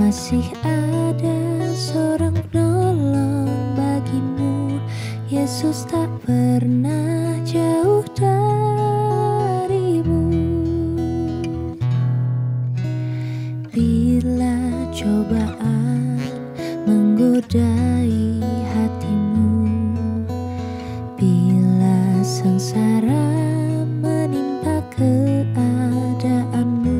Masih ada seorang penolong bagimu, Yesus tak pernah jauh darimu. Bila cobaan menggodai hatimu, bila sengsara menimpa keadaanmu,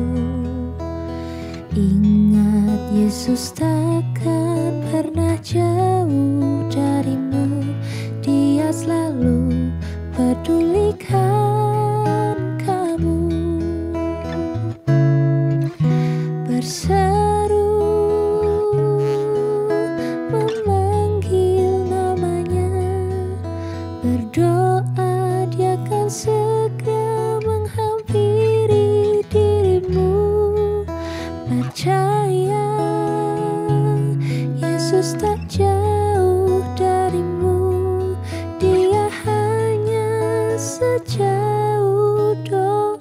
ingat Yesus takkan pernah jauh darimu. Dia selalu pedulikan kamu. Berseru memanggil namanya, berdoa dia akan segera menghampiri dirimu. Percaya Yesus tak jauh darimu, dia hanya sejauh doa.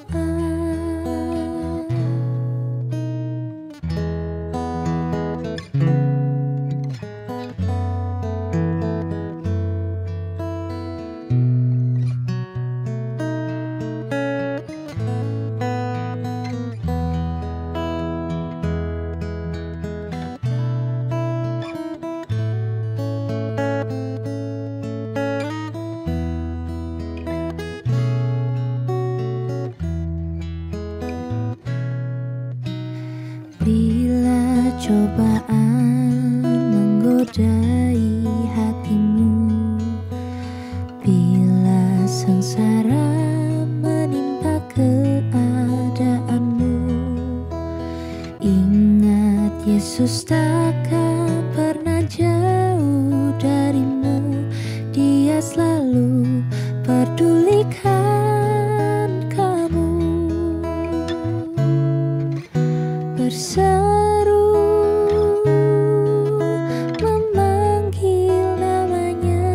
Bila cobaan menggodai hatimu, bila sengsara menimpa keadaanmu, ingat Yesus takkan pernah jauh darimu. Dia selalu pedulikan kamu. Berseru memanggil namanya,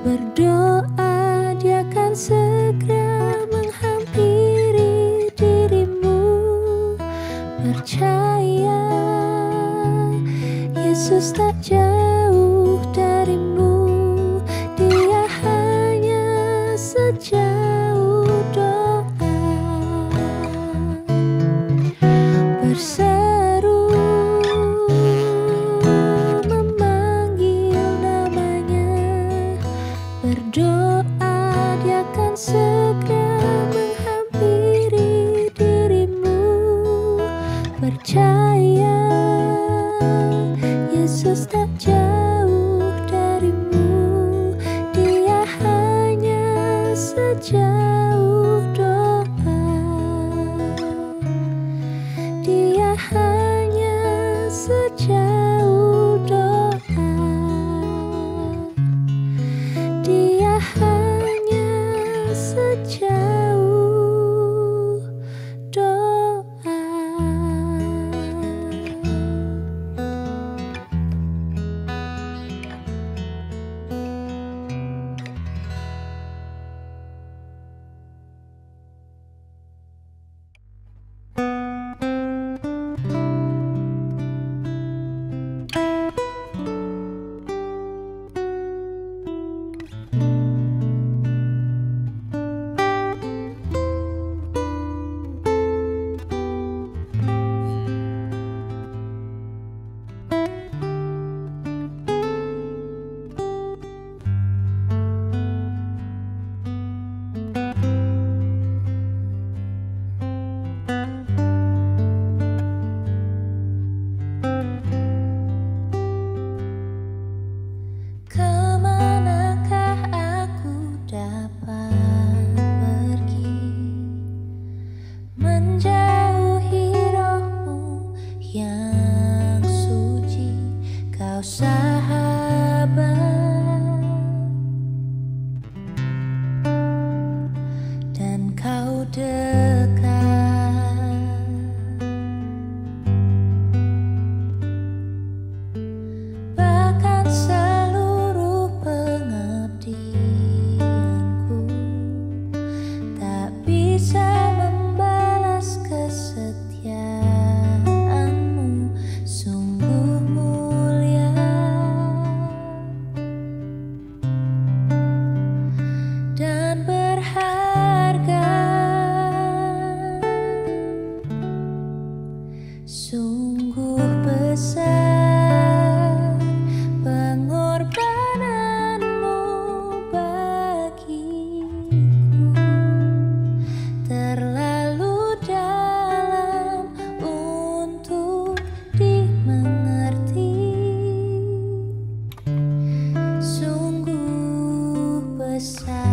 berdoa dia akan segera menghampiri dirimu. Percaya Yesus tak jauh darimu, dia hanya sejauh doa. Berseru memanggil namanya, berdoa dia akan segera menghampiri dirimu. Percaya Yesus tak jauh darimu, dia hanya sejauh doa. Dia hanya sejauh doa. Dia hanya sejauh doa. Sungguh besar pengorbananmu bagiku, terlalu dalam untuk dimengerti. Sungguh besar,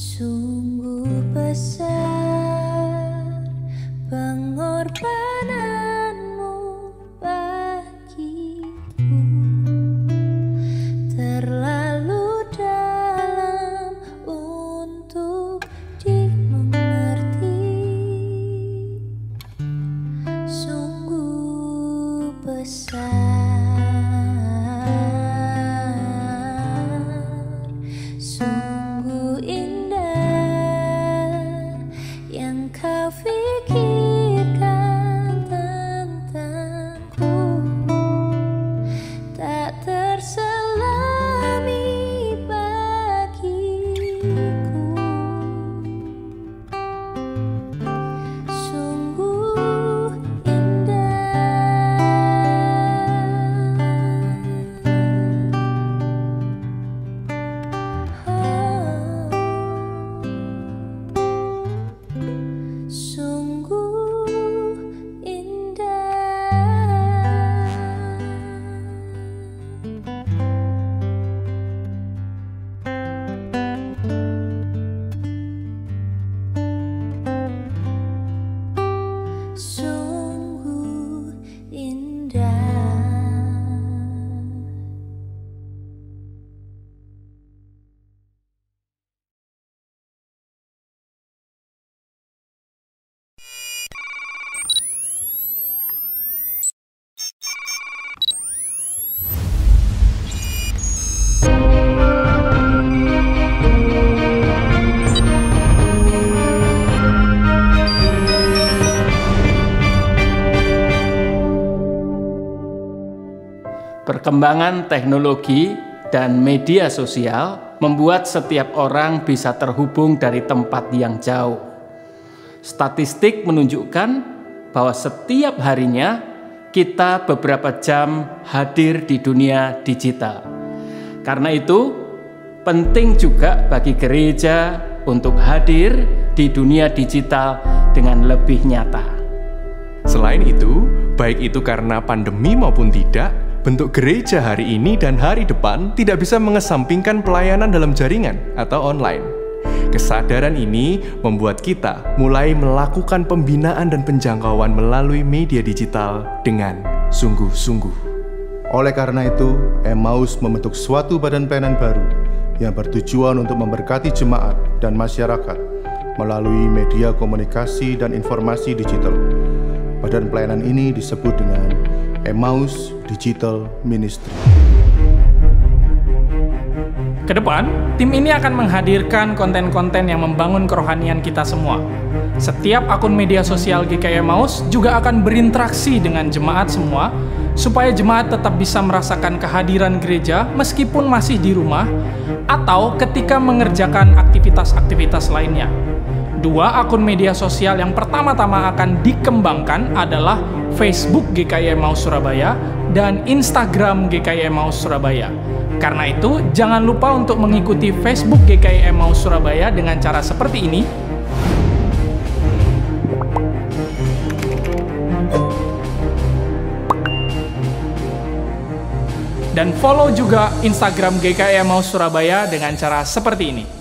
sungguh besar pengorbananmu bagiku, terlalu dalam untuk dimengerti. Sungguh besar, sungguh indah yang kau pikirkan tentangku, tak terselami bagiku. Sungguh Perkembangan teknologi dan media sosial membuat setiap orang bisa terhubung dari tempat yang jauh. Statistik menunjukkan bahwa setiap harinya kita beberapa jam hadir di dunia digital. Karena itu, penting juga bagi gereja untuk hadir di dunia digital dengan lebih nyata. Selain itu, baik itu karena pandemi maupun tidak, bentuk gereja hari ini dan hari depan tidak bisa mengesampingkan pelayanan dalam jaringan atau online. Kesadaran ini membuat kita mulai melakukan pembinaan dan penjangkauan melalui media digital dengan sungguh-sungguh. Oleh karena itu, Emmaus membentuk suatu badan pelayanan baru yang bertujuan untuk memberkati jemaat dan masyarakat melalui media komunikasi dan informasi digital. Badan pelayanan ini disebut dengan Emmaus Digital Ministry. Kedepan, tim ini akan menghadirkan konten-konten yang membangun kerohanian kita semua. Setiap akun media sosial GKI Emmaus juga akan berinteraksi dengan jemaat semua, supaya jemaat tetap bisa merasakan kehadiran gereja meskipun masih di rumah, atau ketika mengerjakan aktivitas-aktivitas lainnya. Dua akun media sosial yang pertama-tama akan dikembangkan adalah Facebook GKI Emmaus Surabaya dan Instagram GKI Emmaus Surabaya. Karena itu, jangan lupa untuk mengikuti Facebook GKI Emmaus Surabaya dengan cara seperti ini. Dan follow juga Instagram GKI Emmaus Surabaya dengan cara seperti ini.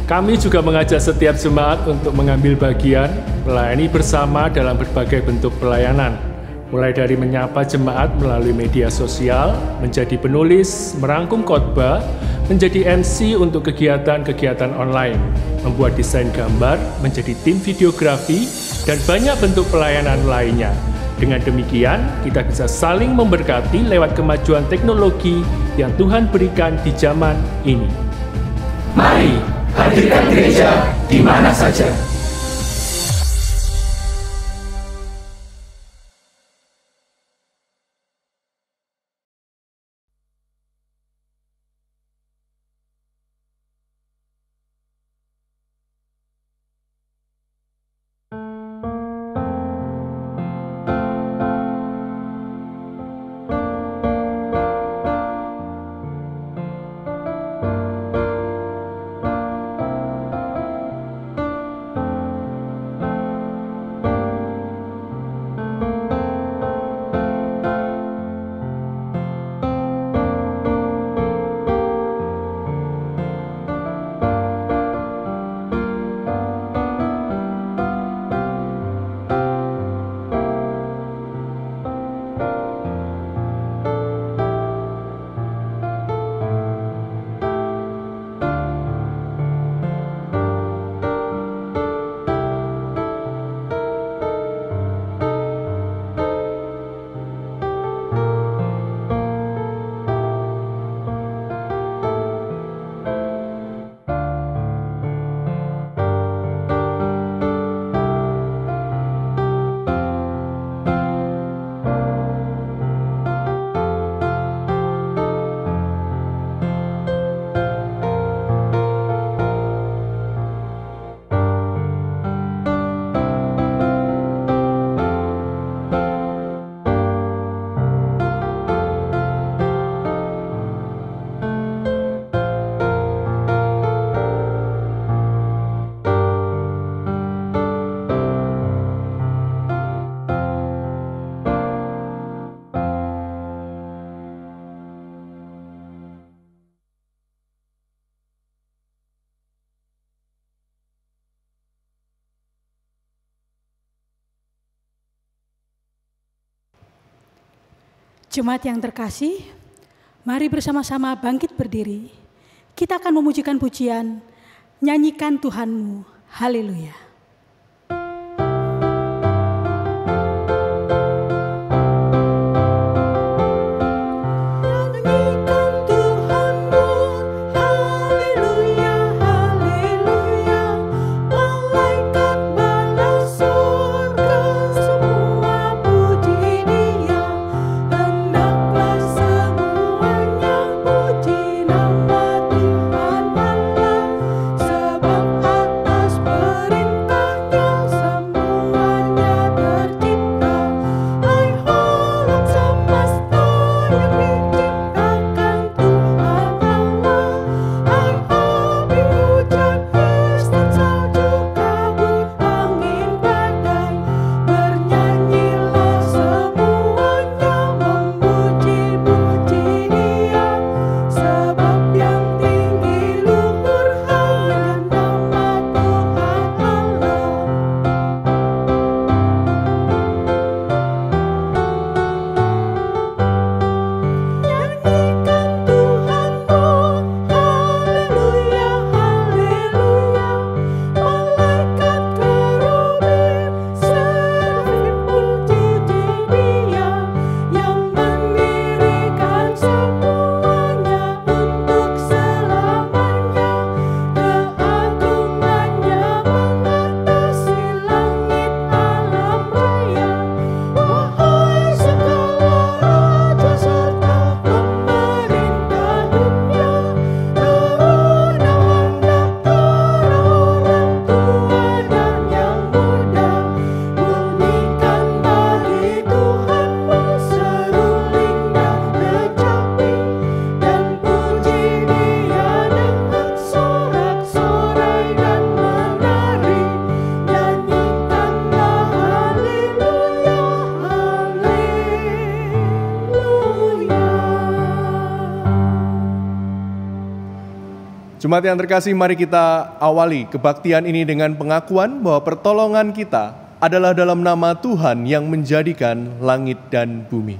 Kami juga mengajak setiap jemaat untuk mengambil bagian, melayani bersama dalam berbagai bentuk pelayanan. Mulai dari menyapa jemaat melalui media sosial, menjadi penulis, merangkum khotbah, menjadi MC untuk kegiatan-kegiatan online, membuat desain gambar, menjadi tim videografi, dan banyak bentuk pelayanan lainnya. Dengan demikian, kita bisa saling memberkati lewat kemajuan teknologi yang Tuhan berikan di zaman ini. Mari hadirkan gereja di mana saja. Jemaat yang terkasih, mari bersama-sama bangkit berdiri. Kita akan memujikan pujian, nyanyikan Tuhanmu, haleluya. Semua Jemaat yang terkasih, mari kita awali kebaktian ini dengan pengakuan bahwa pertolongan kita adalah dalam nama Tuhan yang menjadikan langit dan bumi.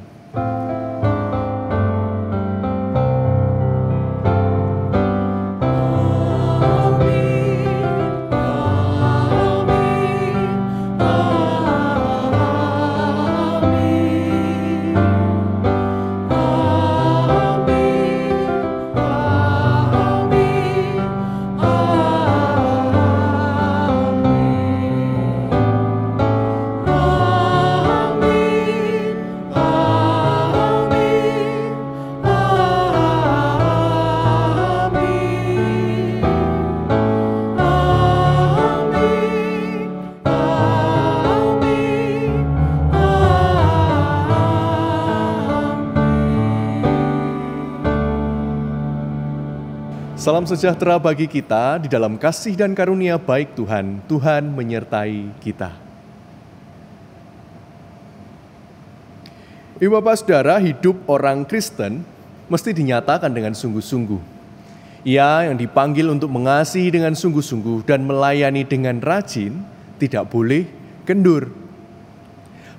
Salam sejahtera bagi kita di dalam kasih dan karunia baik Tuhan. Tuhan menyertai kita. Ibu bapak saudara, hidup orang Kristen mesti dinyatakan dengan sungguh-sungguh. Ia yang dipanggil untuk mengasihi dengan sungguh-sungguh dan melayani dengan rajin, tidak boleh kendur.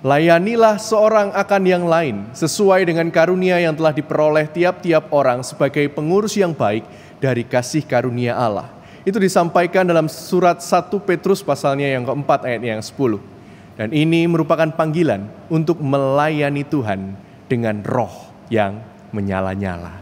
Layanilah seorang akan yang lain sesuai dengan karunia yang telah diperoleh tiap-tiap orang sebagai pengurus yang baik dari kasih karunia Allah. Itu disampaikan dalam surat 1 Petrus pasalnya yang keempat ayat yang 10. Dan ini merupakan panggilan untuk melayani Tuhan dengan roh yang menyala-nyala.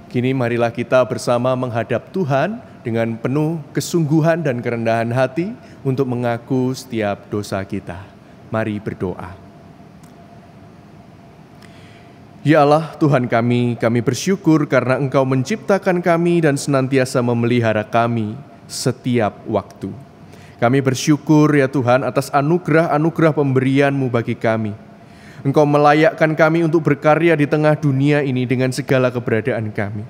Kini marilah kita bersama menghadap Tuhan dengan penuh kesungguhan dan kerendahan hati untuk mengaku setiap dosa kita. Mari berdoa. Ya Allah, Tuhan kami bersyukur karena Engkau menciptakan kami dan senantiasa memelihara kami setiap waktu. Kami bersyukur ya Tuhan atas anugerah-anugerah pemberian-Mu bagi kami. Engkau melayakkan kami untuk berkarya di tengah dunia ini dengan segala keberadaan kami.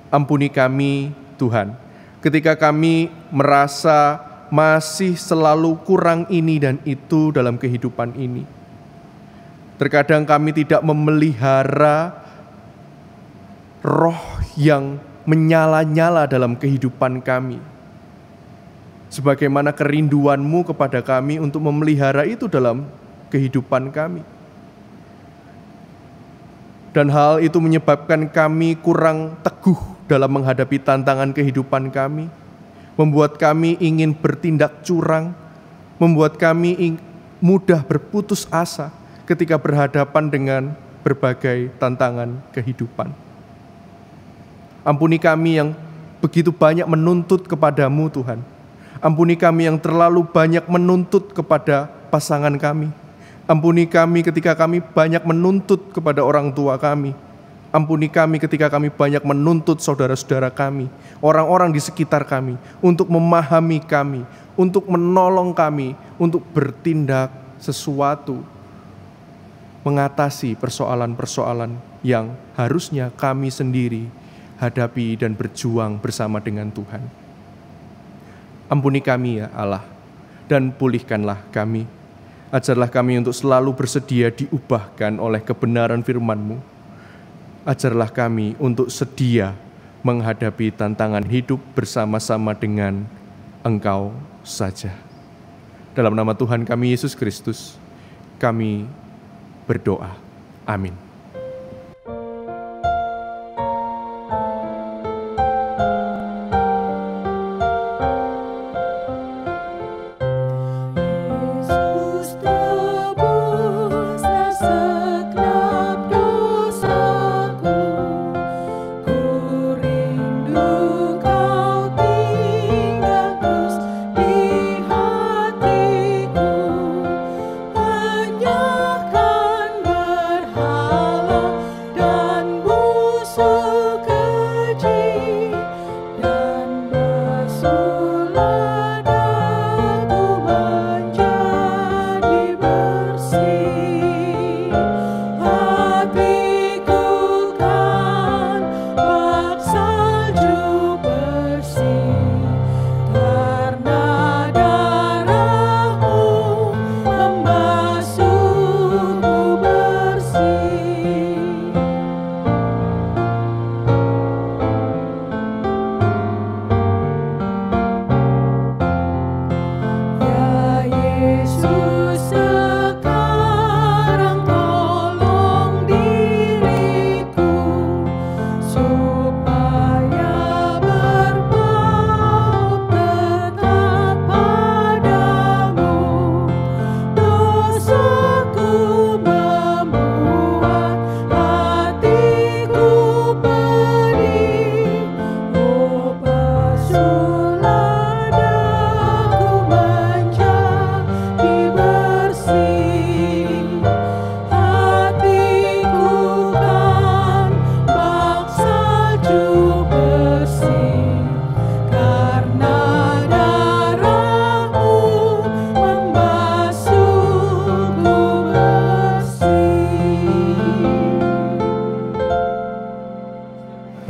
Ampuni kami, Tuhan, ketika kami merasa masih selalu kurang ini dan itu dalam kehidupan ini. Terkadang kami tidak memelihara roh yang menyala-nyala dalam kehidupan kami. sebagaimana kerinduan-Mu kepada kami untuk memelihara itu dalam kehidupan kami. Dan hal itu menyebabkan kami kurang teguh dalam menghadapi tantangan kehidupan kami, membuat kami ingin bertindak curang, membuat kami mudah berputus asa ketika berhadapan dengan berbagai tantangan kehidupan. Ampuni kami yang begitu banyak menuntut kepada-Mu, Tuhan. Ampuni kami yang terlalu banyak menuntut kepada pasangan kami. Ampuni kami ketika kami banyak menuntut kepada orang tua kami. Ampuni kami ketika kami banyak menuntut saudara-saudara kami, orang-orang di sekitar kami, untuk memahami kami, untuk menolong kami, untuk bertindak sesuatu, mengatasi persoalan-persoalan yang harusnya kami sendiri hadapi dan berjuang bersama dengan Tuhan. Ampuni kami ya Allah, dan pulihkanlah kami. Ajarlah kami untuk selalu bersedia diubahkan oleh kebenaran firman-Mu. Ajarlah kami untuk sedia menghadapi tantangan hidup bersama-sama dengan Engkau saja. Dalam nama Tuhan kami Yesus Kristus, kami berdoa. Amin.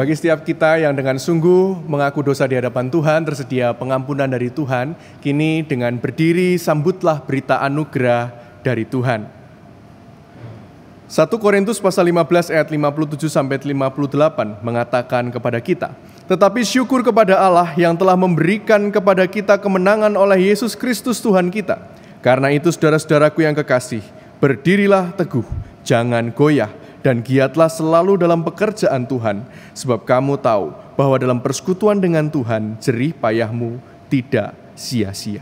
Bagi setiap kita yang dengan sungguh mengaku dosa di hadapan Tuhan, tersedia pengampunan dari Tuhan. Kini dengan berdiri sambutlah berita anugerah dari Tuhan. 1 Korintus pasal 15 ayat 57-58 mengatakan kepada kita, tetapi syukur kepada Allah yang telah memberikan kepada kita kemenangan oleh Yesus Kristus Tuhan kita. Karena itu saudara-saudaraku yang kekasih, berdirilah teguh, jangan goyah, dan giatlah selalu dalam pekerjaan Tuhan, sebab kamu tahu bahwa dalam persekutuan dengan Tuhan, jerih payahmu tidak sia-sia.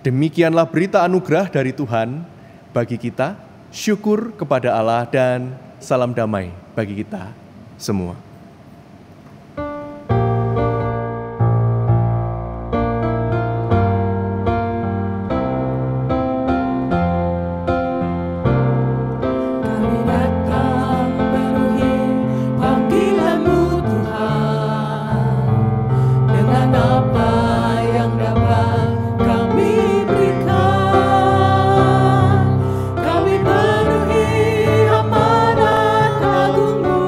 Demikianlah berita anugerah dari Tuhan bagi kita, syukur kepada Allah, dan salam damai bagi kita semua. Kami penuhi amanat agung-Mu.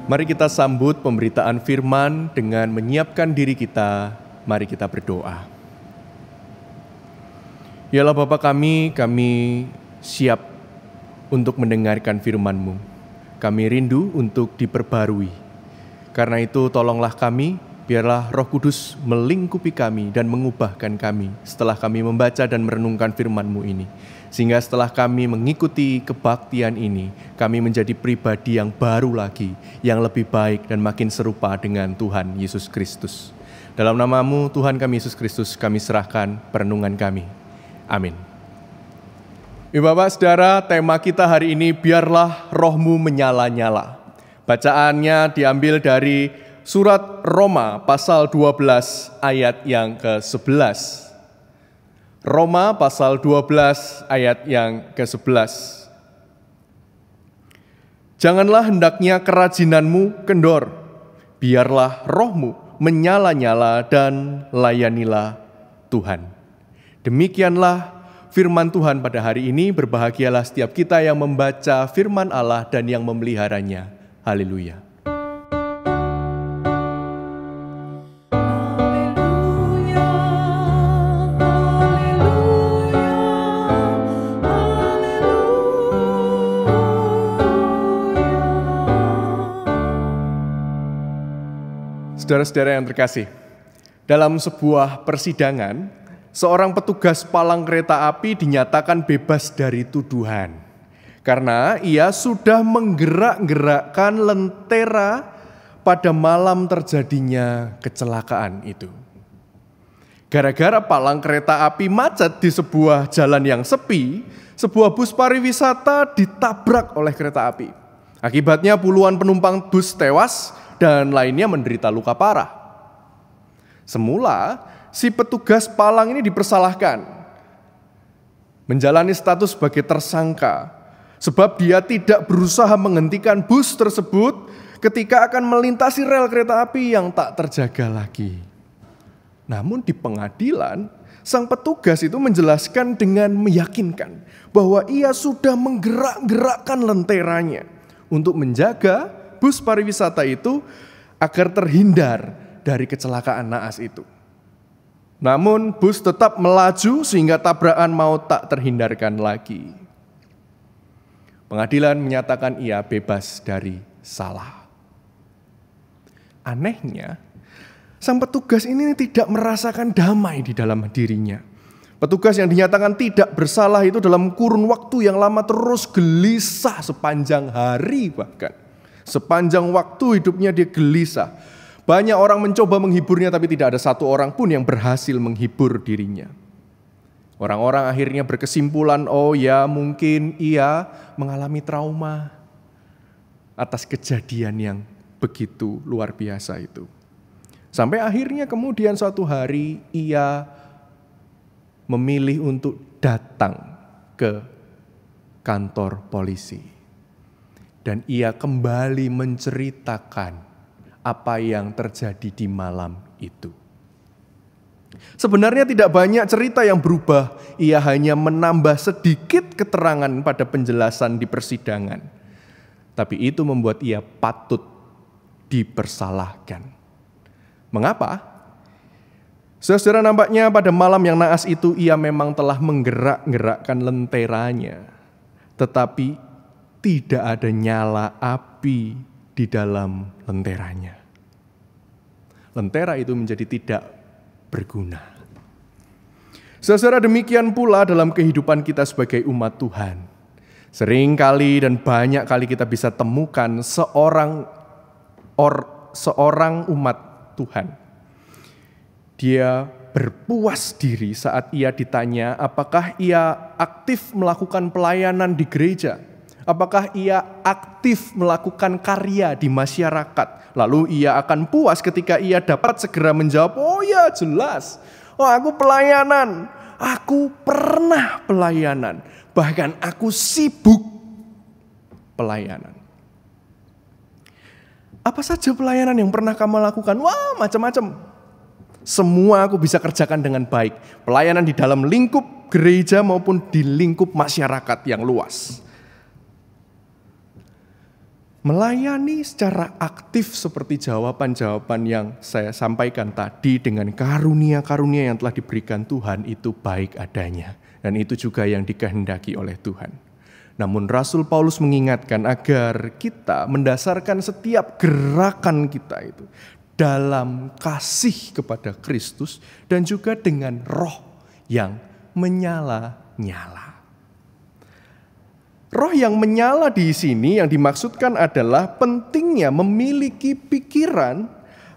Mari kita sambut pemberitaan firman dengan menyiapkan diri kita. Mari kita berdoa. Ya Allah Bapa kami siap untuk mendengarkan firman-Mu. Kami rindu untuk diperbarui. Karena itu tolonglah kami, biarlah Roh Kudus melingkupi kami dan mengubahkan kami setelah kami membaca dan merenungkan firman-Mu ini. Sehingga setelah kami mengikuti kebaktian ini, kami menjadi pribadi yang baru lagi, yang lebih baik dan makin serupa dengan Tuhan Yesus Kristus. Dalam nama-Mu Tuhan kami Yesus Kristus, kami serahkan perenungan kami. Amin. Ibu Bapak Saudara, tema kita hari ini biarlah rohmu menyala-nyala. Bacaannya diambil dari surat Roma pasal 12 ayat yang ke-11. Roma pasal 12 ayat yang ke-11. Janganlah hendaknya kerajinanmu kendor, biarlah rohmu menyala-nyala dan layanilah Tuhan. Demikianlah firman Tuhan pada hari ini. Berbahagialah setiap kita yang membaca firman Allah dan yang memeliharanya. Haleluya. Saudara-saudara yang terkasih, dalam sebuah persidangan, seorang petugas palang kereta api dinyatakan bebas dari tuduhan karena ia sudah menggerak-gerakkan lentera pada malam terjadinya kecelakaan itu. Gara-gara palang kereta api macet di sebuah jalan yang sepi, sebuah bus pariwisata ditabrak oleh kereta api. Akibatnya puluhan penumpang bus tewas dan lainnya menderita luka parah. Semula, si petugas palang ini dipersalahkan, menjalani status sebagai tersangka, sebab dia tidak berusaha menghentikan bus tersebut ketika akan melintasi rel kereta api yang tak terjaga lagi. Namun di pengadilan, sang petugas itu menjelaskan dengan meyakinkan bahwa ia sudah menggerak-gerakkan lenteranya untuk menjaga bus pariwisata itu agar terhindar dari kecelakaan naas itu. Namun bus tetap melaju sehingga tabrakan maut tak terhindarkan lagi. Pengadilan menyatakan ia bebas dari salah. Anehnya, sang petugas ini tidak merasakan damai di dalam dirinya. Petugas yang dinyatakan tidak bersalah itu dalam kurun waktu yang lama terus gelisah sepanjang hari bahkan. Sepanjang waktu hidupnya dia gelisah. Banyak orang mencoba menghiburnya tapi tidak ada satu orang pun yang berhasil menghibur dirinya. Orang-orang akhirnya berkesimpulan, oh ya mungkin ia mengalami trauma atas kejadian yang begitu luar biasa itu. Sampai akhirnya kemudian suatu hari ia memilih untuk datang ke kantor polisi. Dan ia kembali menceritakan apa yang terjadi di malam itu. Sebenarnya tidak banyak cerita yang berubah, ia hanya menambah sedikit keterangan pada penjelasan di persidangan. Tapi itu membuat ia patut dipersalahkan. Mengapa? Saudara, nampaknya pada malam yang naas itu ia memang telah menggerak-gerakkan lenteranya. Tetapi tidak ada nyala api di dalam lenteranya. Lentera itu menjadi tidak berguna. Saudara, demikian pula dalam kehidupan kita sebagai umat Tuhan. Sering kali dan banyak kali kita bisa temukan seorang umat Tuhan. Dia berpuas diri saat ia ditanya apakah ia aktif melakukan pelayanan di gereja. Apakah ia aktif melakukan karya di masyarakat? Lalu ia akan puas ketika ia dapat segera menjawab, oh ya jelas, oh aku pelayanan, aku pernah pelayanan, bahkan aku sibuk pelayanan. Apa saja pelayanan yang pernah kamu lakukan? Wah, macam-macam. Semua aku bisa kerjakan dengan baik. Pelayanan di dalam lingkup gereja maupun di lingkup masyarakat yang luas. Melayani secara aktif seperti jawaban-jawaban yang saya sampaikan tadi dengan karunia-karunia yang telah diberikan Tuhan itu baik adanya. Dan itu juga yang dikehendaki oleh Tuhan. Namun Rasul Paulus mengingatkan agar kita mendasarkan setiap gerakan kita itu dalam kasih kepada Kristus dan juga dengan roh yang menyala-nyala. Roh yang menyala di sini yang dimaksudkan adalah pentingnya memiliki pikiran,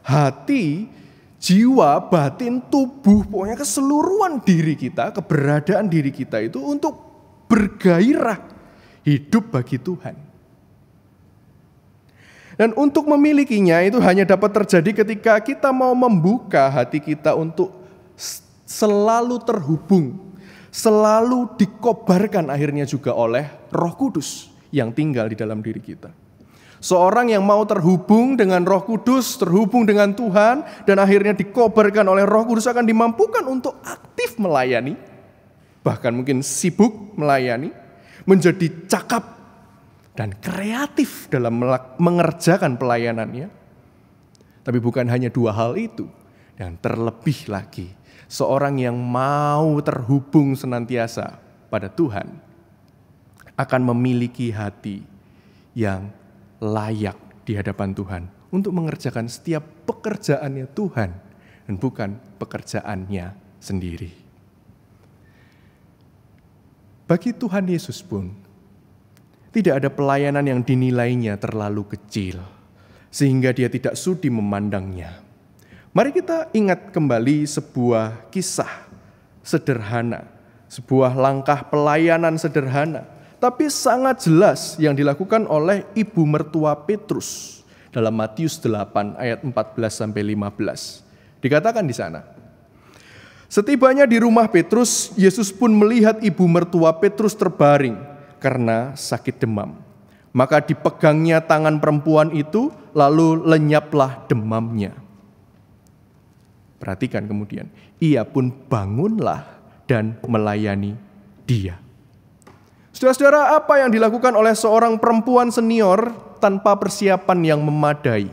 hati, jiwa, batin, tubuh, pokoknya keseluruhan diri kita, keberadaan diri kita itu untuk bergairah hidup bagi Tuhan. Dan untuk memilikinya itu hanya dapat terjadi ketika kita mau membuka hati kita untuk selalu terhubung, selalu dikobarkan akhirnya juga oleh Roh Kudus yang tinggal di dalam diri kita. Seorang yang mau terhubung dengan Roh Kudus, terhubung dengan Tuhan, dan akhirnya dikobarkan oleh Roh Kudus akan dimampukan untuk aktif melayani, bahkan mungkin sibuk melayani, menjadi cakap dan kreatif dalam mengerjakan pelayanannya. Tapi bukan hanya dua hal itu, yang terlebih lagi, seorang yang mau terhubung senantiasa pada Tuhan akan memiliki hati yang layak di hadapan Tuhan untuk mengerjakan setiap pekerjaannya Tuhan dan bukan pekerjaannya sendiri. Bagi Tuhan Yesus pun tidak ada pelayanan yang dinilainya terlalu kecil sehingga dia tidak sudi memandangnya. Mari kita ingat kembali sebuah kisah sederhana, sebuah langkah pelayanan sederhana, tapi sangat jelas yang dilakukan oleh ibu mertua Petrus dalam Matius 8 ayat 14-15. Dikatakan di sana, setibanya di rumah Petrus, Yesus pun melihat ibu mertua Petrus terbaring karena sakit demam. Maka dipegangnya tangan perempuan itu, lalu lenyaplah demamnya. Perhatikan kemudian, ia pun bangunlah dan melayani dia. Saudara-saudara, apa yang dilakukan oleh seorang perempuan senior tanpa persiapan yang memadai?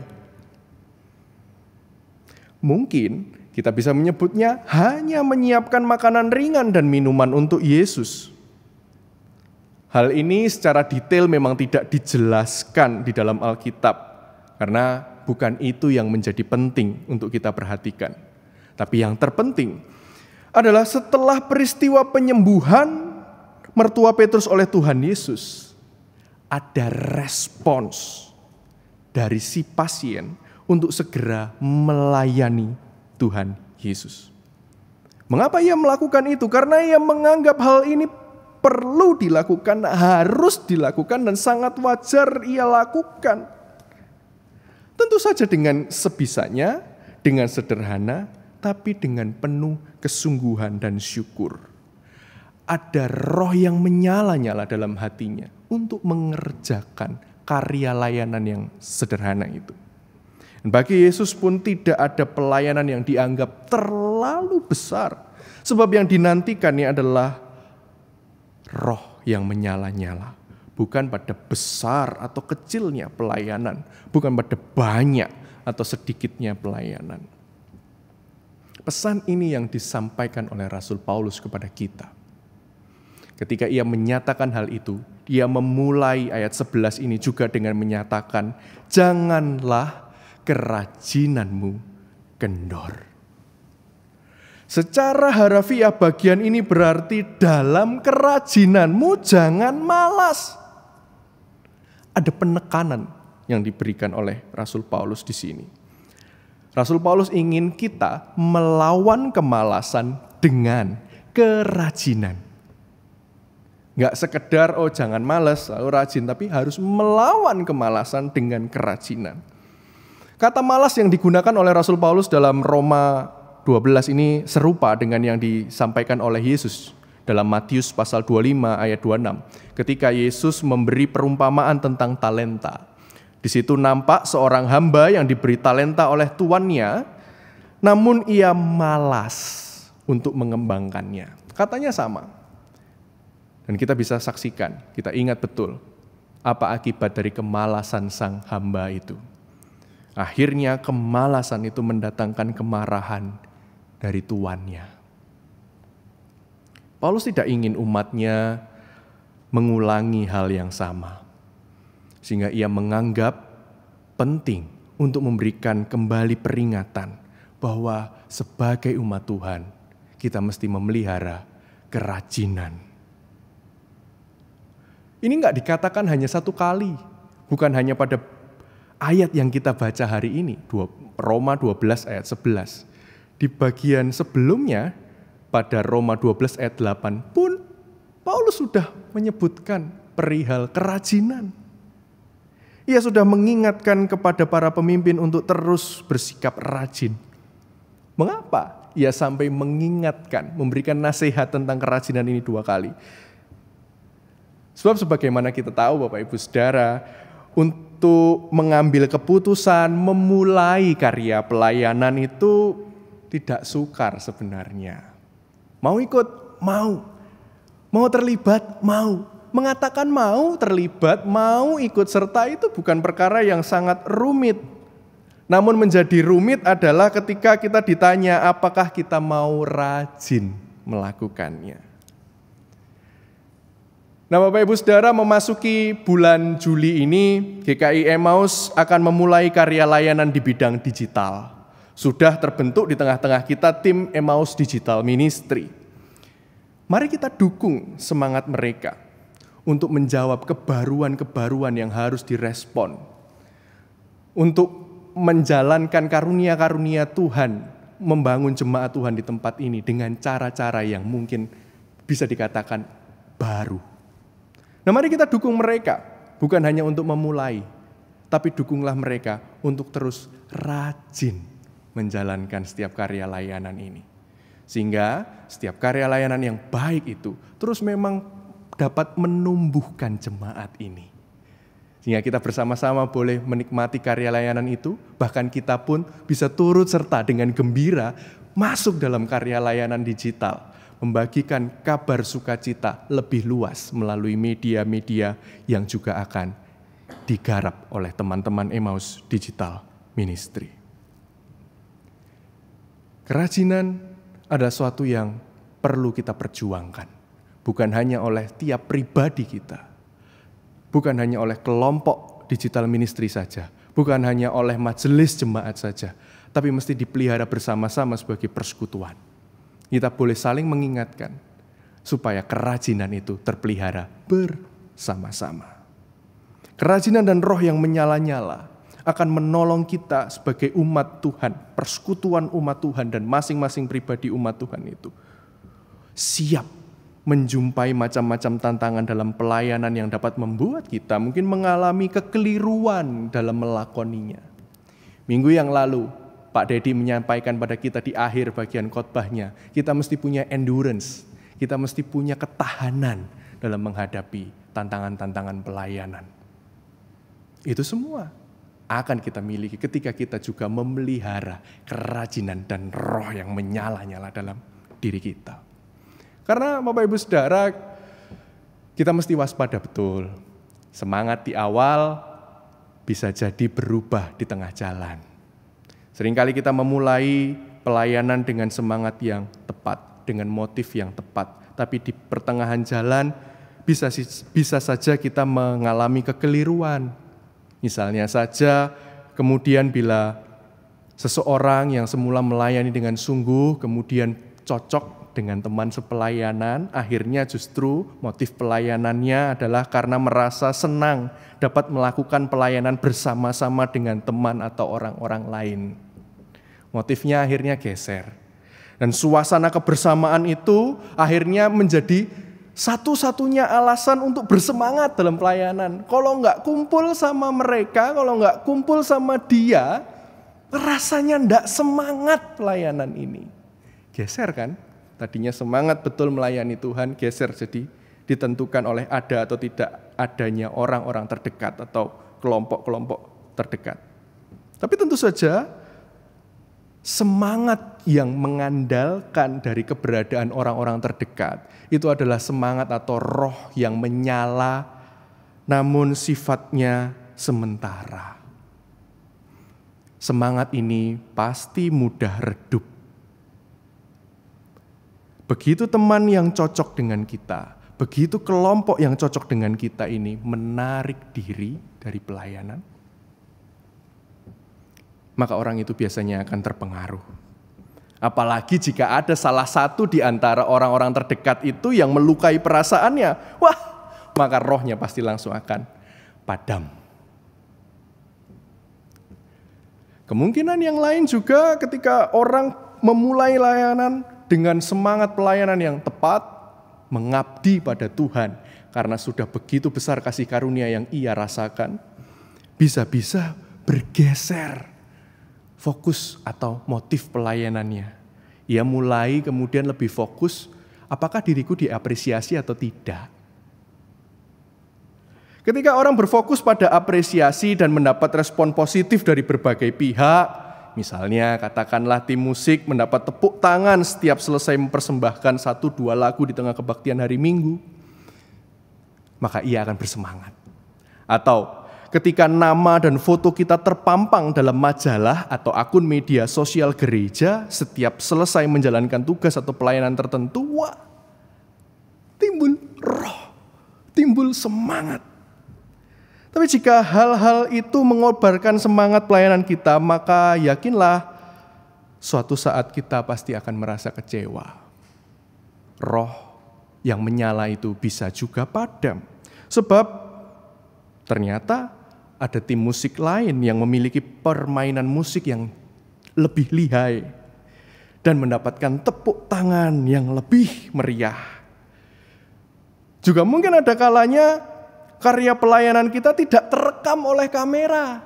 Mungkin kita bisa menyebutnya hanya menyiapkan makanan ringan dan minuman untuk Yesus. Hal ini secara detail memang tidak dijelaskan di dalam Alkitab, karena bukan itu yang menjadi penting untuk kita perhatikan. Tapi yang terpenting adalah setelah peristiwa penyembuhan mertua Petrus oleh Tuhan Yesus, ada respons dari si pasien untuk segera melayani Tuhan Yesus. Mengapa ia melakukan itu? Karena ia menganggap hal ini perlu dilakukan, harus dilakukan, dan sangat wajar ia lakukan. Tentu saja dengan sebisanya, dengan sederhana, tapi dengan penuh kesungguhan dan syukur. Ada roh yang menyala-nyala dalam hatinya untuk mengerjakan karya layanan yang sederhana itu. Dan bagi Yesus pun tidak ada pelayanan yang dianggap terlalu besar, sebab yang dinantikannya adalah roh yang menyala-nyala. Bukan pada besar atau kecilnya pelayanan, bukan pada banyak atau sedikitnya pelayanan. Pesan ini yang disampaikan oleh Rasul Paulus kepada kita. Ketika ia menyatakan hal itu, dia memulai ayat 11 ini juga dengan menyatakan, janganlah kerajinanmu kendor. Secara harafiah bagian ini berarti dalam kerajinanmu jangan malas. Ada penekanan yang diberikan oleh Rasul Paulus di sini. Rasul Paulus ingin kita melawan kemalasan dengan kerajinan. Gak sekedar jangan malas, rajin, tapi harus melawan kemalasan dengan kerajinan. Kata malas yang digunakan oleh Rasul Paulus dalam Roma 12 ini serupa dengan yang disampaikan oleh Yesus dalam Matius pasal 25 ayat 26. Ketika Yesus memberi perumpamaan tentang talenta. Di situ nampak seorang hamba yang diberi talenta oleh tuannya, namun ia malas untuk mengembangkannya. Katanya sama. Dan kita bisa saksikan, kita ingat betul. Apa akibat dari kemalasan sang hamba itu? Akhirnya kemalasan itu mendatangkan kemarahan dari tuannya. Paulus tidak ingin umatnya mengulangi hal yang sama. Sehingga ia menganggap penting untuk memberikan kembali peringatan bahwa sebagai umat Tuhan, kita mesti memelihara kerajinan. Ini enggak dikatakan hanya satu kali, bukan hanya pada ayat yang kita baca hari ini, Roma 12 ayat 11. Di bagian sebelumnya, pada Roma 12 ayat 8 pun, Paulus sudah menyebutkan perihal kerajinan. Ia sudah mengingatkan kepada para pemimpin untuk terus bersikap rajin. Mengapa ia sampai mengingatkan, memberikan nasihat tentang kerajinan ini 2 kali? Sebab sebagaimana kita tahu Bapak Ibu Saudara, untuk mengambil keputusan memulai karya pelayanan itu tidak sukar sebenarnya. Mau ikut? Mau. Mau terlibat? Mau. Mengatakan mau terlibat, mau ikut serta itu bukan perkara yang sangat rumit. Namun menjadi rumit adalah ketika kita ditanya apakah kita mau rajin melakukannya. Nah Bapak Ibu Saudara, memasuki bulan Juli ini, GKI Emmaus akan memulai karya layanan di bidang digital. Sudah terbentuk di tengah-tengah kita tim Emmaus Digital Ministry. Mari kita dukung semangat mereka untuk menjawab kebaruan-kebaruan yang harus direspon. Untuk menjalankan karunia-karunia Tuhan, membangun jemaat Tuhan di tempat ini dengan cara-cara yang mungkin bisa dikatakan baru. Nah mari kita dukung mereka, bukan hanya untuk memulai, tapi dukunglah mereka untuk terus rajin menjalankan setiap karya layanan ini. Sehingga setiap karya layanan yang baik itu terus memang dapat menumbuhkan jemaat ini. Sehingga kita bersama-sama boleh menikmati karya layanan itu, bahkan kita pun bisa turut serta dengan gembira masuk dalam karya layanan digital, membagikan kabar sukacita lebih luas melalui media-media yang juga akan digarap oleh teman-teman Emmaus Digital Ministry. Kerajinan adalah suatu yang perlu kita perjuangkan, bukan hanya oleh tiap pribadi kita, bukan hanya oleh kelompok digital ministry saja, bukan hanya oleh majelis jemaat saja, tapi mesti dipelihara bersama-sama sebagai persekutuan. Kita boleh saling mengingatkan supaya kerajinan itu terpelihara bersama-sama. Kerajinan dan roh yang menyala-nyala akan menolong kita sebagai umat Tuhan, persekutuan umat Tuhan dan masing-masing pribadi umat Tuhan itu siap menjumpai macam-macam tantangan dalam pelayanan yang dapat membuat kita mungkin mengalami kekeliruan dalam melakoninya. Minggu yang lalu, Pak Dedi menyampaikan pada kita di akhir bagian khotbahnya, kita mesti punya endurance, kita mesti punya ketahanan dalam menghadapi tantangan-tantangan pelayanan. Itu semua akan kita miliki ketika kita juga memelihara kerajinan dan roh yang menyala-nyala dalam diri kita. Karena Bapak Ibu Saudara, kita mesti waspada betul. Semangat di awal bisa jadi berubah di tengah jalan. Seringkali kita memulai pelayanan dengan semangat yang tepat, dengan motif yang tepat. Tapi di pertengahan jalan bisa saja kita mengalami kekeliruan. Misalnya saja kemudian bila seseorang yang semula melayani dengan sungguh, kemudian cocok dengan teman sepelayanan, akhirnya justru motif pelayanannya adalah karena merasa senang dapat melakukan pelayanan bersama-sama dengan teman atau orang-orang lain. Motifnya akhirnya geser. Dan suasana kebersamaan itu akhirnya menjadi satu-satunya alasan untuk bersemangat dalam pelayanan. Kalau nggak kumpul sama mereka, kalau nggak kumpul sama dia, rasanya nggak semangat pelayanan ini. Geser kan? Tadinya semangat betul melayani Tuhan, geser jadi ditentukan oleh ada atau tidak adanya orang-orang terdekat atau kelompok-kelompok terdekat. Tapi tentu saja semangat yang mengandalkan dari keberadaan orang-orang terdekat itu adalah semangat atau roh yang menyala namun sifatnya sementara. Semangat ini pasti mudah redup. Begitu teman yang cocok dengan kita, begitu kelompok yang cocok dengan kita ini menarik diri dari pelayanan, maka orang itu biasanya akan terpengaruh. Apalagi jika ada salah satu di antara orang-orang terdekat itu yang melukai perasaannya, wah, maka rohnya pasti langsung akan padam. Kemungkinan yang lain juga ketika orang memulai layanan dengan semangat pelayanan yang tepat, mengabdi pada Tuhan karena sudah begitu besar kasih karunia yang ia rasakan, bisa-bisa bergeser fokus atau motif pelayanannya. Ia mulai kemudian lebih fokus, apakah diriku diapresiasi atau tidak. Ketika orang berfokus pada apresiasi dan mendapat respon positif dari berbagai pihak, misalnya katakanlah tim musik mendapat tepuk tangan setiap selesai mempersembahkan 1-2 lagu di tengah kebaktian hari Minggu, maka ia akan bersemangat. Atau ketika nama dan foto kita terpampang dalam majalah atau akun media sosial gereja setiap selesai menjalankan tugas atau pelayanan tertentu, wah, timbul roh, timbul semangat. Tapi jika hal-hal itu mengobarkan semangat pelayanan kita, maka yakinlah suatu saat kita pasti akan merasa kecewa. Roh yang menyala itu bisa juga padam. Sebab ternyata ada tim musik lain yang memiliki permainan musik yang lebih lihai dan mendapatkan tepuk tangan yang lebih meriah. Juga mungkin ada kalanya karya pelayanan kita tidak terekam oleh kamera,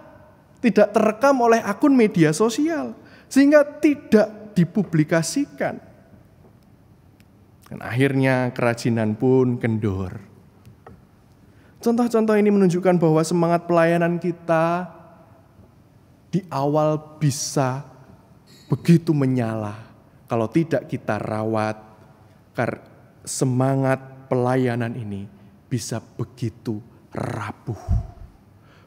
tidak terekam oleh akun media sosial, sehingga tidak dipublikasikan. Dan akhirnya kerajinan pun kendor. Contoh-contoh ini menunjukkan bahwa semangat pelayanan kita di awal bisa begitu menyala. Kalau tidak kita rawat, semangat pelayanan ini bisa begitu rapuh.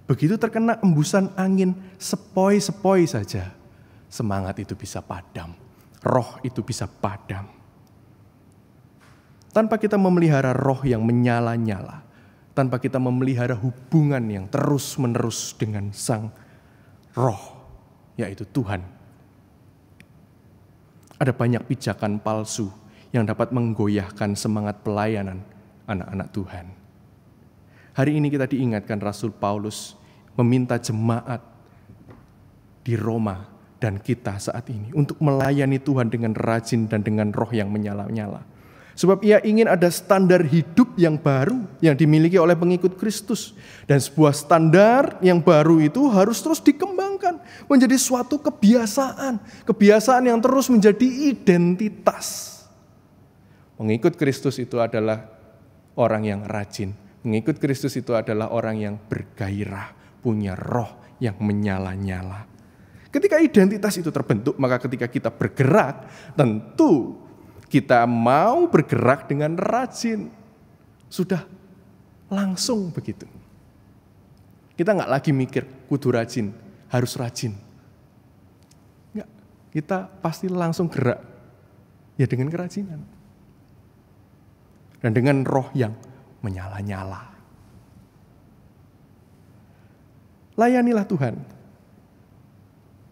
Begitu terkena embusan angin sepoi-sepoi saja, semangat itu bisa padam, roh itu bisa padam. Tanpa kita memelihara roh yang menyala-nyala, tanpa kita memelihara hubungan yang terus-menerus dengan Sang Roh, yaitu Tuhan. Ada banyak pijakan palsu yang dapat menggoyahkan semangat pelayanan anak-anak Tuhan. Hari ini kita diingatkan Rasul Paulus meminta jemaat di Roma dan kita saat ini untuk melayani Tuhan dengan rajin dan dengan roh yang menyala-nyala. Sebab ia ingin ada standar hidup yang baru yang dimiliki oleh pengikut Kristus. Dan sebuah standar yang baru itu harus terus dikembangkan menjadi suatu kebiasaan. Kebiasaan yang terus menjadi identitas. Pengikut Kristus itu adalah orang yang rajin. Mengikut Kristus itu adalah orang yang bergairah, punya roh yang menyala-nyala. Ketika identitas itu terbentuk, maka ketika kita bergerak, tentu kita mau bergerak dengan rajin. Sudah langsung begitu. Kita nggak lagi mikir, kudu rajin, harus rajin. Nggak, kita pasti langsung gerak. Ya dengan kerajinan. Dan dengan roh yang menyala-nyala. Layanilah Tuhan.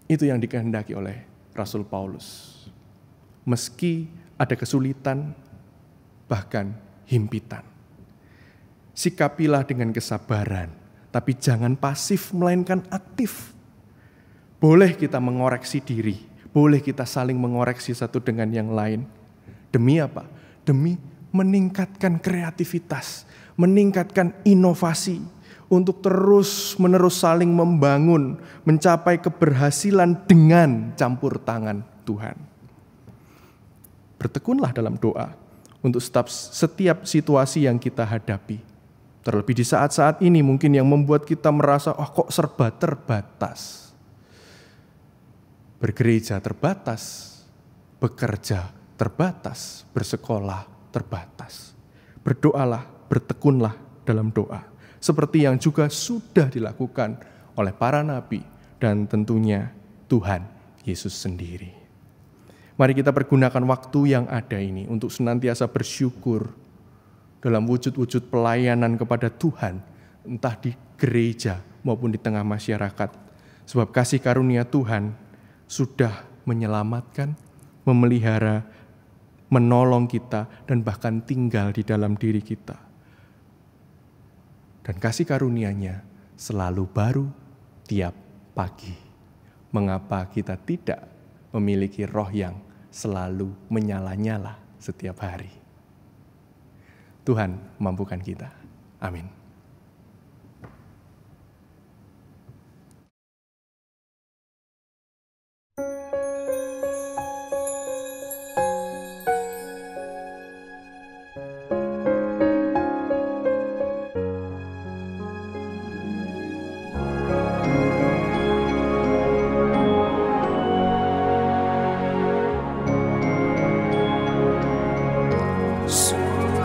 Itu yang dikehendaki oleh Rasul Paulus. Meski ada kesulitan, bahkan himpitan. Sikapilah dengan kesabaran, tapi jangan pasif melainkan aktif. Boleh kita mengoreksi diri, boleh kita saling mengoreksi satu dengan yang lain. Demi apa? Demi meningkatkan kreativitas, meningkatkan inovasi, untuk terus-menerus saling membangun, mencapai keberhasilan dengan campur tangan Tuhan. Bertekunlah dalam doa untuk setiap situasi yang kita hadapi. Terlebih di saat-saat ini mungkin yang membuat kita merasa, kok serba terbatas. Bergereja terbatas, bekerja terbatas, bersekolah terbatas. Berdoalah, bertekunlah dalam doa. seperti yang juga sudah dilakukan oleh para nabi dan tentunya Tuhan Yesus sendiri. Mari kita pergunakan waktu yang ada ini untuk senantiasa bersyukur dalam wujud-wujud pelayanan kepada Tuhan, entah di gereja maupun di tengah masyarakat. Sebab kasih karunia Tuhan sudah menyelamatkan, memelihara, menolong kita, dan bahkan tinggal di dalam diri kita. Dan kasih karunia-Nya selalu baru tiap pagi. Mengapa kita tidak memiliki roh yang selalu menyala-nyala setiap hari? Tuhan mampukan kita. Amin. Selamanya.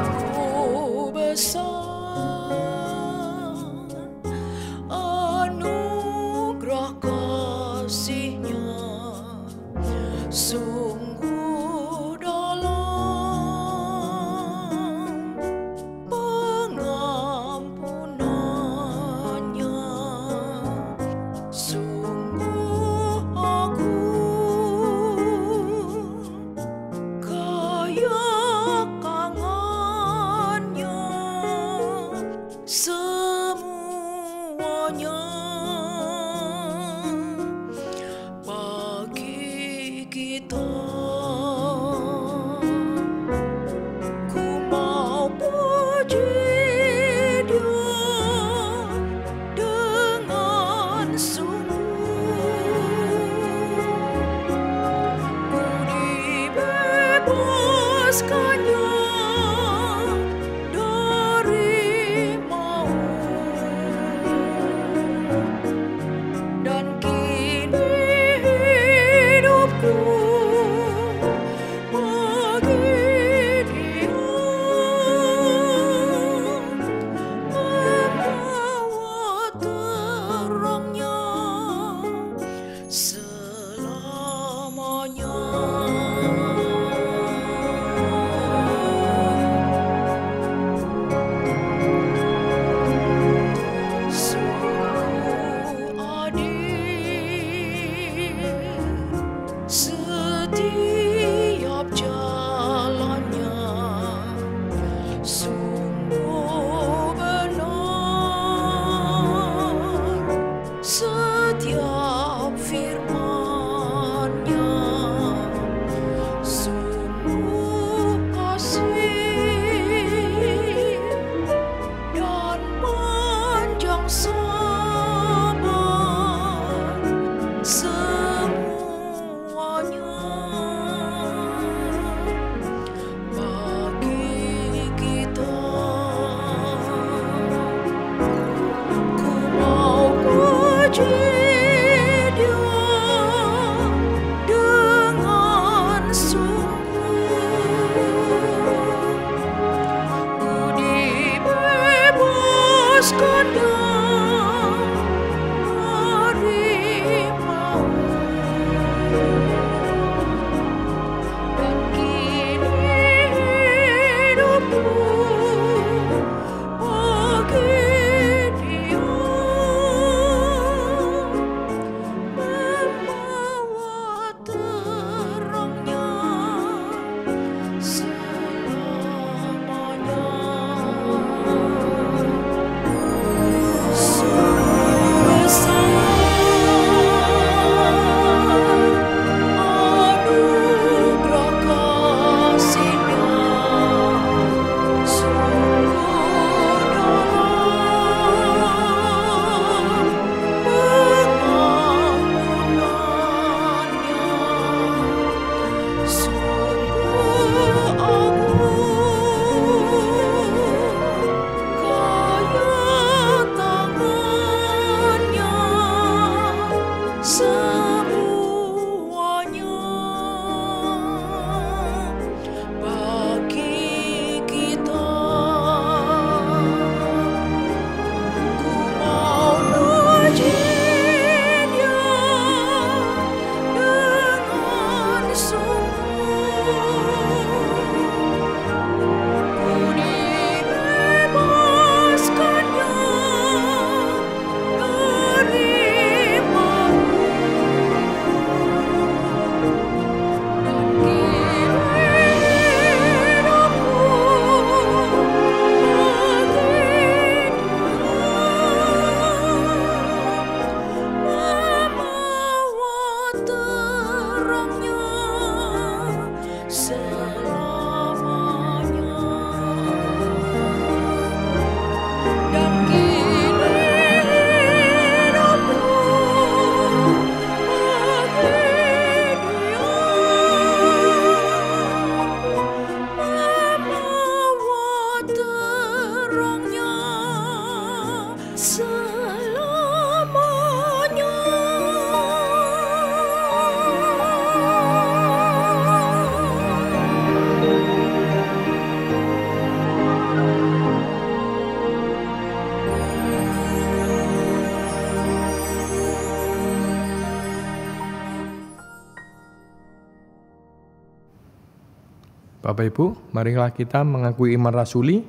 Bapak Ibu, marilah kita mengakui iman rasuli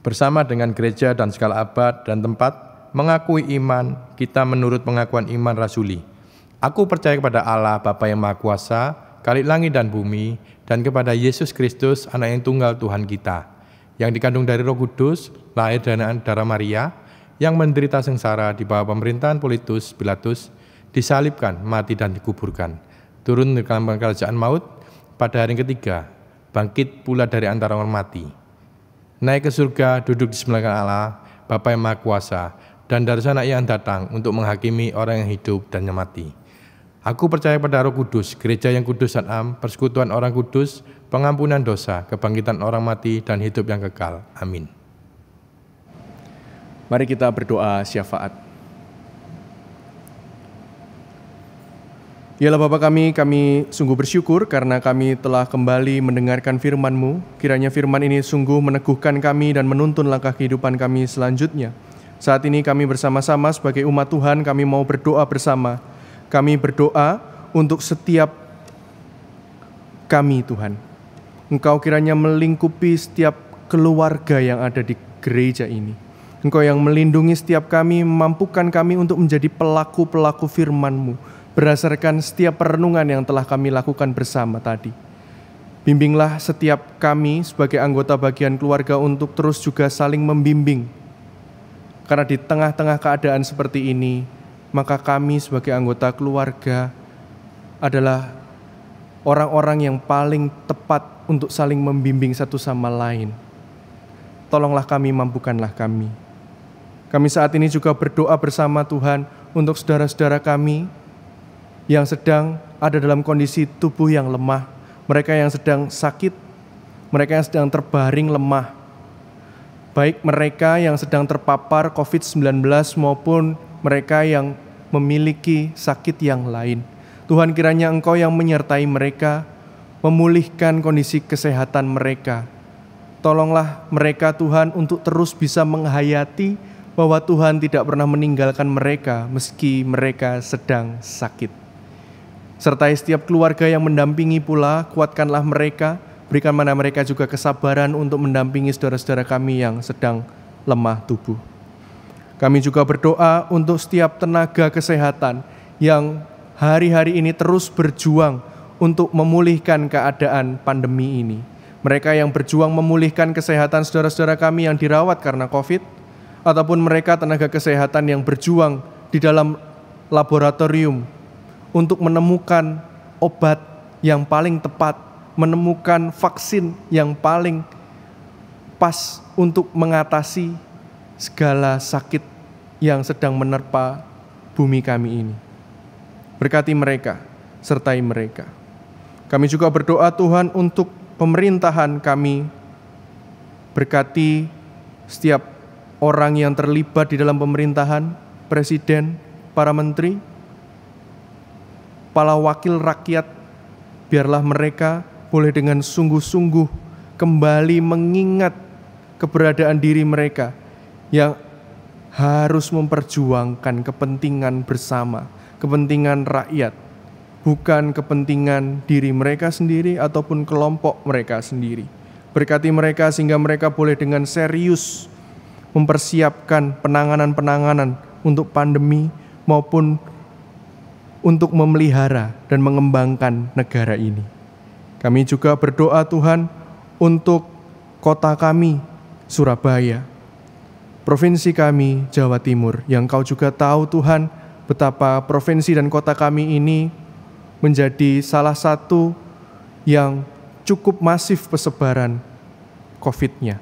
bersama dengan gereja dan segala abad dan tempat mengakui iman kita menurut pengakuan iman rasuli. Aku percaya kepada Allah Bapa yang Maha Kuasa, Khalik langit dan bumi, dan kepada Yesus Kristus, Anak yang tunggal Tuhan kita, yang dikandung dari Roh Kudus, lahir dari darah Maria, yang menderita sengsara di bawah pemerintahan Pontius Pilatus, disalibkan, mati dan dikuburkan, turun dari kerajaan maut, pada hari ketiga, bangkit pula dari antara orang mati, naik ke surga, duduk di sebelah kanan Allah, Bapa yang Maha Kuasa, dan dari sana ia datang untuk menghakimi orang yang hidup dan yang mati. Aku percaya pada Roh Kudus, gereja yang kudus dan am, persekutuan orang kudus, pengampunan dosa, kebangkitan orang mati, dan hidup yang kekal. Amin. Mari kita berdoa syafaat. Ya Allah Bapa kami sungguh bersyukur karena kami telah kembali mendengarkan firman-Mu. Kiranya firman ini sungguh meneguhkan kami dan menuntun langkah kehidupan kami selanjutnya. Saat ini kami bersama-sama sebagai umat Tuhan, kami mau berdoa bersama. Kami berdoa untuk setiap kami Tuhan. Engkau kiranya melingkupi setiap keluarga yang ada di gereja ini. Engkau yang melindungi setiap kami, memampukan kami untuk menjadi pelaku-pelaku firman-Mu. Berdasarkan setiap perenungan yang telah kami lakukan bersama tadi. Bimbinglah setiap kami sebagai anggota bagian keluarga untuk terus juga saling membimbing. Karena di tengah-tengah keadaan seperti ini, maka kami sebagai anggota keluarga adalah orang-orang yang paling tepat untuk saling membimbing satu sama lain. Tolonglah kami, mampukanlah kami. Kami saat ini juga berdoa bersama Tuhan untuk saudara-saudara kami yang sedang ada dalam kondisi tubuh yang lemah, mereka yang sedang sakit, mereka yang sedang terbaring lemah, baik mereka yang sedang terpapar COVID-19 maupun mereka yang memiliki sakit yang lain. Tuhan, kiranya Engkau yang menyertai mereka, memulihkan kondisi kesehatan mereka. Tolonglah mereka Tuhan untuk terus bisa menghayati bahwa Tuhan tidak pernah meninggalkan mereka meski mereka sedang sakit. Sertai setiap keluarga yang mendampingi pula, kuatkanlah mereka, berikan mana mereka juga kesabaran untuk mendampingi saudara-saudara kami yang sedang lemah tubuh. Kami juga berdoa untuk setiap tenaga kesehatan yang hari-hari ini terus berjuang untuk memulihkan keadaan pandemi ini. Mereka yang berjuang memulihkan kesehatan saudara-saudara kami yang dirawat karena COVID, ataupun mereka tenaga kesehatan yang berjuang di dalam laboratorium untuk menemukan obat yang paling tepat, menemukan vaksin yang paling pas untuk mengatasi segala sakit yang sedang menerpa bumi kami ini. Berkati mereka, sertai mereka. Kami juga berdoa Tuhan untuk pemerintahan kami. Berkati setiap orang yang terlibat di dalam pemerintahan, presiden, para menteri, kepala wakil rakyat, biarlah mereka boleh dengan sungguh-sungguh kembali mengingat keberadaan diri mereka yang harus memperjuangkan kepentingan bersama, kepentingan rakyat, bukan kepentingan diri mereka sendiri ataupun kelompok mereka sendiri. Berkati mereka sehingga mereka boleh dengan serius mempersiapkan penanganan-penanganan untuk pandemi maupun untuk memelihara dan mengembangkan negara ini. Kami juga berdoa Tuhan untuk kota kami, Surabaya, provinsi kami, Jawa Timur, yang Kau juga tahu Tuhan betapa provinsi dan kota kami ini menjadi salah satu yang cukup masif persebaran COVID-nya.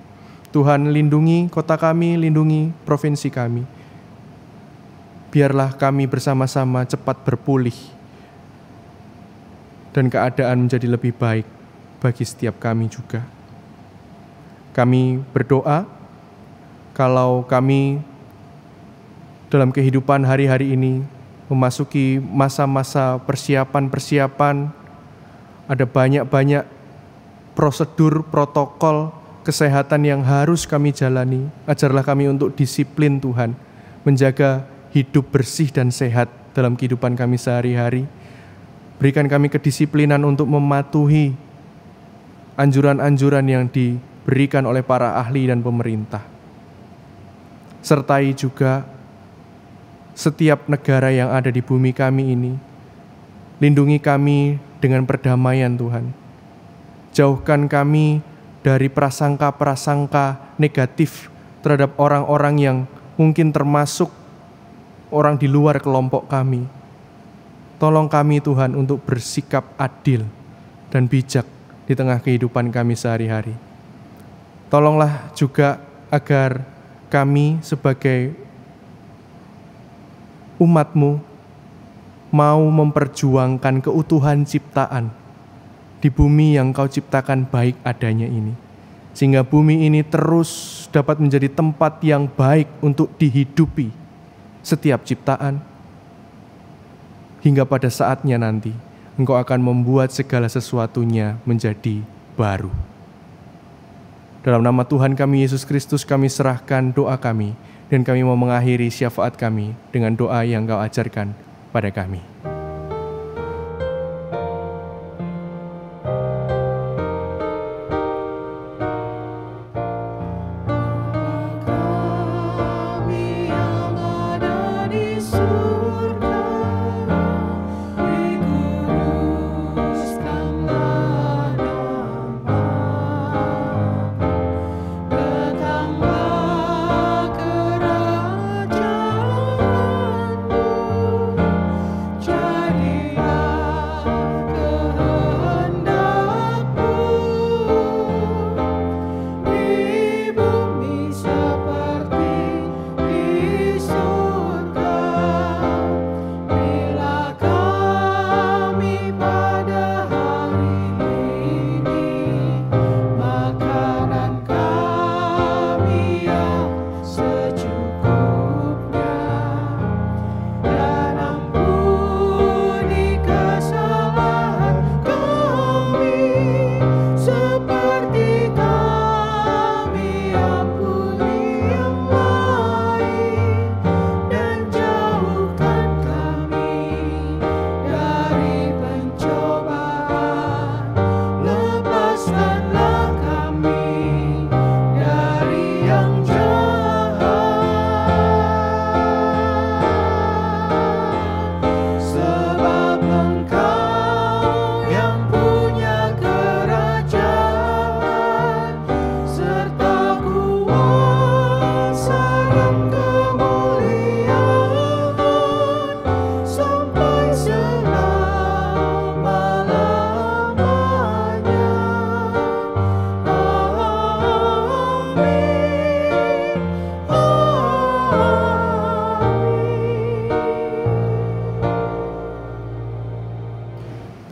Tuhan lindungi kota kami, lindungi provinsi kami. Biarlah kami bersama-sama cepat berpulih dan keadaan menjadi lebih baik bagi setiap kami juga. Kami berdoa kalau kami dalam kehidupan hari-hari ini memasuki masa-masa persiapan-persiapan, ada banyak-banyak prosedur, protokol kesehatan yang harus kami jalani. Ajarlah kami untuk disiplin Tuhan, menjaga hidup bersih dan sehat dalam kehidupan kami sehari-hari. Berikan kami kedisiplinan untuk mematuhi anjuran-anjuran yang diberikan oleh para ahli dan pemerintah. Sertai juga setiap negara yang ada di bumi kami ini. Lindungi kami dengan perdamaian Tuhan. Jauhkan kami dari prasangka-prasangka negatif terhadap orang-orang yang mungkin termasuk orang di luar kelompok kami. Tolong kami Tuhan untuk bersikap adil dan bijak di tengah kehidupan kami sehari-hari. Tolonglah juga agar kami sebagai umat-Mu mau memperjuangkan keutuhan ciptaan di bumi yang Kau ciptakan baik adanya ini. Sehingga bumi ini terus dapat menjadi tempat yang baik untuk dihidupi setiap ciptaan. Hingga pada saatnya nanti, Engkau akan membuat segala sesuatunya menjadi baru. Dalam nama Tuhan kami Yesus Kristus kami serahkan doa kami, dan kami mau mengakhiri syafaat kami dengan doa yang Kau ajarkan pada kami.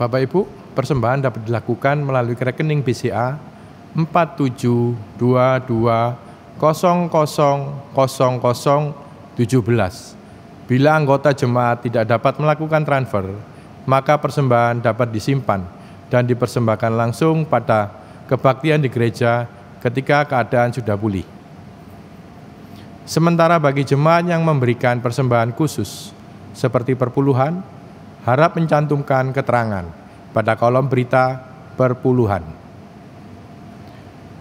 Bapak Ibu, persembahan dapat dilakukan melalui rekening BCA 4722000017. Bila anggota jemaat tidak dapat melakukan transfer, maka persembahan dapat disimpan dan dipersembahkan langsung pada kebaktian di gereja ketika keadaan sudah pulih. Sementara bagi jemaat yang memberikan persembahan khusus, seperti perpuluhan, harap mencantumkan keterangan pada kolom berita perpuluhan.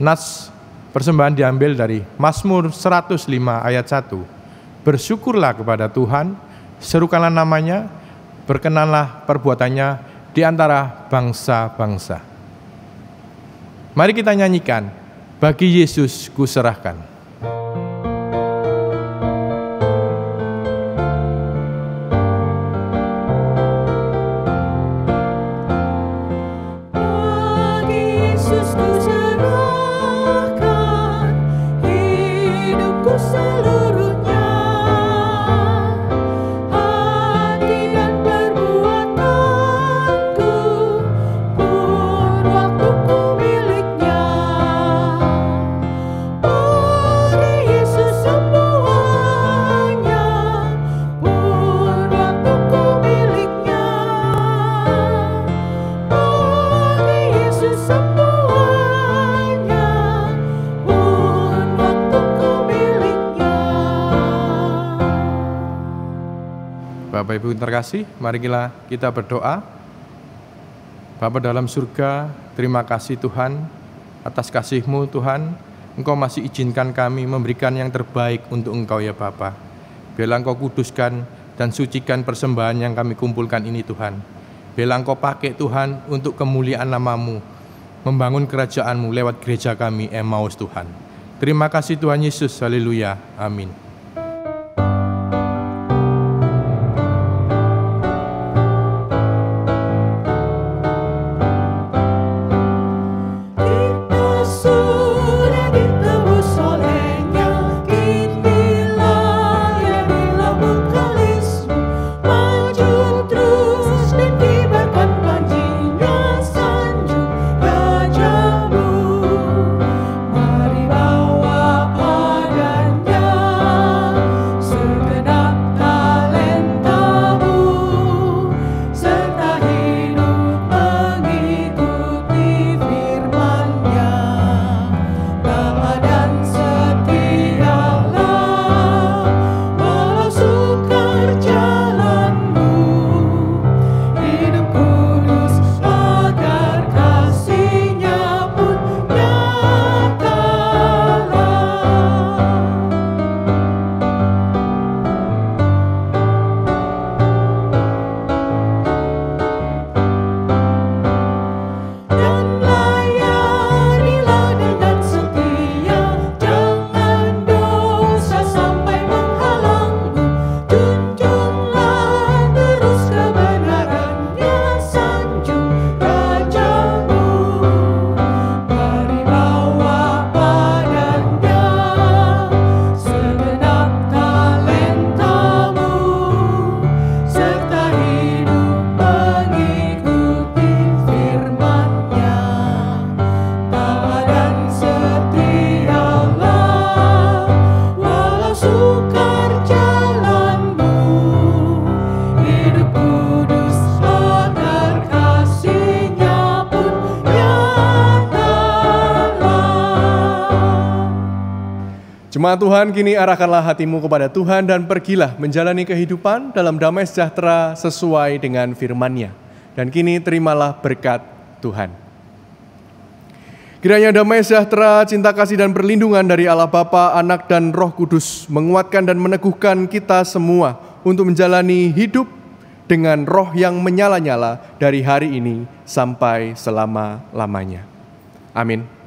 Nas persembahan diambil dari Mazmur 105 ayat 1. Bersyukurlah kepada Tuhan, serukanlah namanya, berkenanlah perbuatannya di antara bangsa-bangsa. Mari kita nyanyikan, bagi Yesus kuserahkan. Bapak Ibu terkasih, mari kita berdoa. Bapa dalam surga, terima kasih Tuhan atas kasih-Mu Tuhan. Engkau masih izinkan kami memberikan yang terbaik untuk Engkau ya Bapa. Biarlah Engkau kuduskan dan sucikan persembahan yang kami kumpulkan ini Tuhan. Biarlah Engkau pakai Tuhan untuk kemuliaan nama-Mu, membangun kerajaan-Mu lewat gereja kami Emmaus Tuhan. Terima kasih Tuhan Yesus, haleluya, amin. Jemaat Tuhan, kini arahkanlah hatimu kepada Tuhan dan pergilah menjalani kehidupan dalam damai sejahtera sesuai dengan firman-Nya. Dan kini terimalah berkat Tuhan. Kiranya damai sejahtera, cinta kasih dan perlindungan dari Allah Bapa, Anak dan Roh Kudus menguatkan dan meneguhkan kita semua untuk menjalani hidup dengan roh yang menyala-nyala dari hari ini sampai selama-lamanya. Amin.